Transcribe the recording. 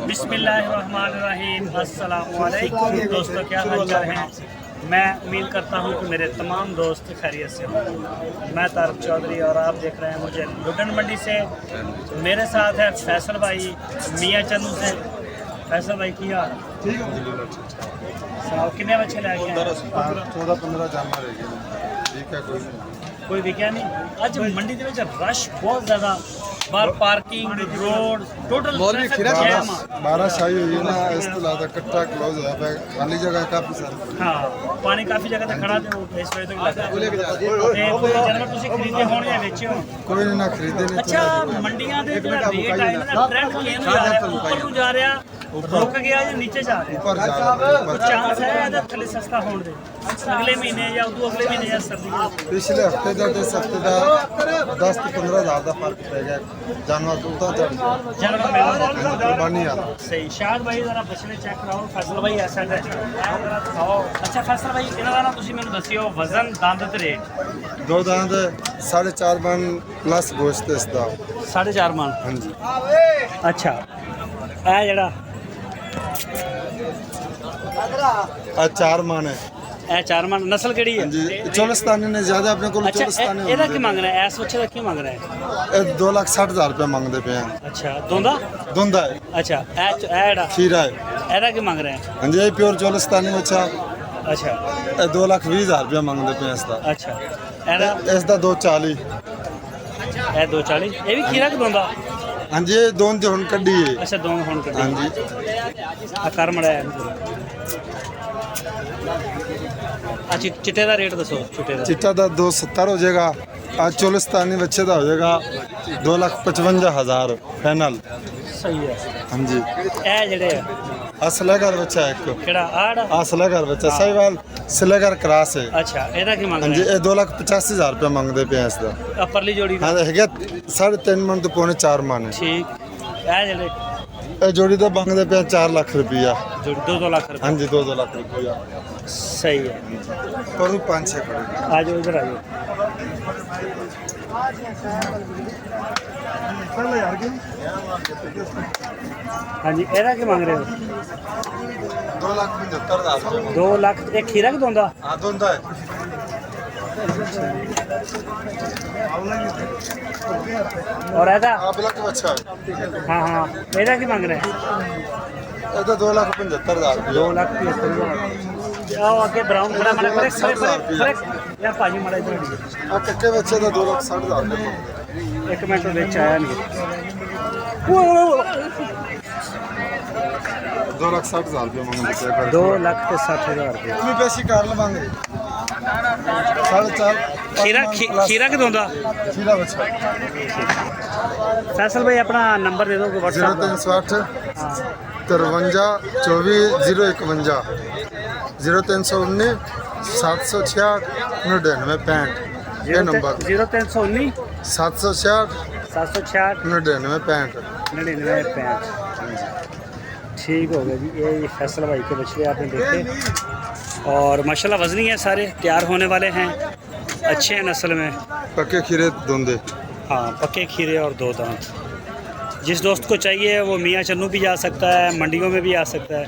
बिस्मिल्लाहिर्रहमानिर्रहीम। अस्सलामुअलैकुम दोस्तों, क्या हाल चाल हैं। मैं उम्मीद करता हूँ कि मेरे तमाम दोस्त खैरियत से हों। मैं तारक चौधरी और आप देख रहे हैं मुझे लुटन मंडी से। मेरे साथ है फैसल भाई मियाँ चन्नू से। फैसल भाई की हाल सुनाओ, कितने बच्चे ले गए? 14-15 जानवर है ठीक है, कोई भी क्या नहीं। अज मंडी के रश बहुत ज़्यादा, बाहर पार्किंग रोड टोटल 12 शाही हुई है ना, इस तो लादा कट्टा क्लोज होया पे खाली जगह काफी सारी। हाँ, पानी काफ़ी जगह तक खड़ा थे, इस वजह तक लगा जानवर तुसी खरीदे होण या बेचे हो? कोई नहीं ना खरीदे नहीं। अच्छा, मंडियां दे जेड़ा रेट आए ना, ट्रेंड केम जा रहा है, ऊपर ਨੂੰ ਜਾ ਰਿਹਾ, रुक गया या नीचे जा रहा है? ऊपर जा रहा है। चांस है ਇਹਦਾ ਥੱਲੇ ਸਸਤਾ ਹੋਣ ਦੇ ਅਗਲੇ ਮਹੀਨੇ ਜਾਂ ਉਦੋਂ ਅਗਲੇ ਮਹੀਨੇ ਜਾਂ ਸਰਦੀਆਂ ਚ? पिछले हफ्ते का इस हफ्ते का 10-15 हज़ार का फर्क पै गया। जानवर तो उतना चढ़ गया, जानवर मेला कुर्बानी आ सही। शायद भाई जरा बछड़े चेक कराओ। फैसल भाई ऐसा है दिखाओ। अच्छा फैसल भाई, ਇਹਨਾਂ ਦਾ ਨਾ ਤੁਸੀਂ ਮੈਨੂੰ ਦੱਸਿਓ ਵਜ਼ਨ, ਦੰਦ ਤੇ ਰੇਟ। दो दांत 4.5 मन प्लस गोश्त इसका। 4.5 मन। हाँ जी। अच्छा, ਇਹ ਜਿਹੜਾ 4 मन है। ਇਹ 4 मन ਨਸਲ ਕਿਹੜੀ ਹੈ? हाँ जी, चोलिस्तानी ने ज्यादा अपने को अच्छा, चोलिस्तानी ਇਹਦਾ ਕੀ ਮੰਗ ਰਿਹਾ ਹੈ? ਇਸ ਬੱਚੇ ਦਾ ਕੀ ਮੰਗ ਰਿਹਾ ਹੈ? 2,60,000 रुपये मांगते पे हैं। ਅੱਛਾ, ਦੋਂਦਾ। धुंधा है, ਅੱਛਾ, ਇਹ ਜਿਹੜਾ खीरा है। ਇਹਦਾ ਕੀ ਮੰਗ ਰਿਹਾ ਹੈ? हाँ जी, प्योर चोलिस्तानी बच्चा ਅੱਛਾ 2,20,000 रुपये मांगते पे हैं इसका। ਅੱਛਾ, ਇਹਦਾ इसका 2,40। ਇਹ 240। ਇਹ ਵੀ ਖੀਰਾ ਕਿ ਦੋਂਦਾ? हाँ जी, दोनों तो हुन कड्डी है। ਅੱਛਾ, ਦੋਨੋਂ ਹੁਣ ਕੱਢੀ। हाँ जी, ਆ ਕਰ ਮੜਿਆ ਅੱਛਾ, ਚਿੱਟੇ ਦਾ ਰੇਟ ਦੱਸੋ। ਚਿੱਟੇ ਦਾ चिट्टा का 270 हो जाएगा। आज चोलिस्तानी बच्चे का हो जाएगा 2,55,000 फाइनल। ਸਹੀ ਹੈ। हाँ जी, ਇਹ ਜਿਹੜੇ ਆ असलेगर बच्चा है एक। ਕਿਹੜਾ ਆੜ? असलेगर बच्चा साहिवाल सिलेगर क्रॉस है। ਅੱਛਾ, ਇਹਦਾ ਕੀ ਮੰਗ हाँ जी, ਰਿਹਾ? ये 2,85,000 रुपये मांगते पे हैं इसका। ਆ ਪਰਲੀ ਜੋੜੀ ਦਾ? हाँ है 3.5 मन तो 4.25 मन है। ਠੀਕ। ਇਹ ਜਿਹੜੇ ये जोड़ी तो मांगते पे हैं 4 लाख रुपया। ਜੋੜੀ 2-2 ਲੱਖ ਰੁਪਏ। हाँ जी, 2 लाख रुपया। सही है। पर 5-6 करोड़। आ जाओ इधर आ जाओ। हाँ जी, एदा की मांग रहे हो? 2,75,000। 2 लाख। एक खीरा की दोंदा? हाँ, धुंधा है। और एदा? हाँ, ब्लैक बच्चा है। हाँ हाँ, एदा की मांग रहे हैं? ये तो 2,75,000 रुपया। 2,75,000। आओ आगे ब्राउन खड़ा मारे फरेक यार पाजी मारा इधर। हाँ, कक्के बच्चे तो 2,60,000 रुपया। एक मिनट बेच आया नहीं। 2,60,000 रुपया मांगते हैं। 2,60,000 रुपये। भी बेसी कर लवांगे। 4.5 खीरा खीरा की दोंदा? खीरा बच्चा। फैसल भाई अपना नंबर दे दो व्हाट्सएप। 0308 53 24 051 0319 766 99 65। ये नंबर 0319 766 766 99 65। 99 65। ठीक हो गया जी। ये फैसल भाई के बछड़े आपने देखे और माशाल्लाह वजनी है, सारे तैयार होने वाले हैं, अच्छे हैं नस्ल में। पक्के खीरे धुंधे। हाँ, पक्के खीरे और 2 दांत। जिस दोस्त को चाहिए वो मियाँ चन्नू भी जा सकता है, मंडियों में भी आ सकता है।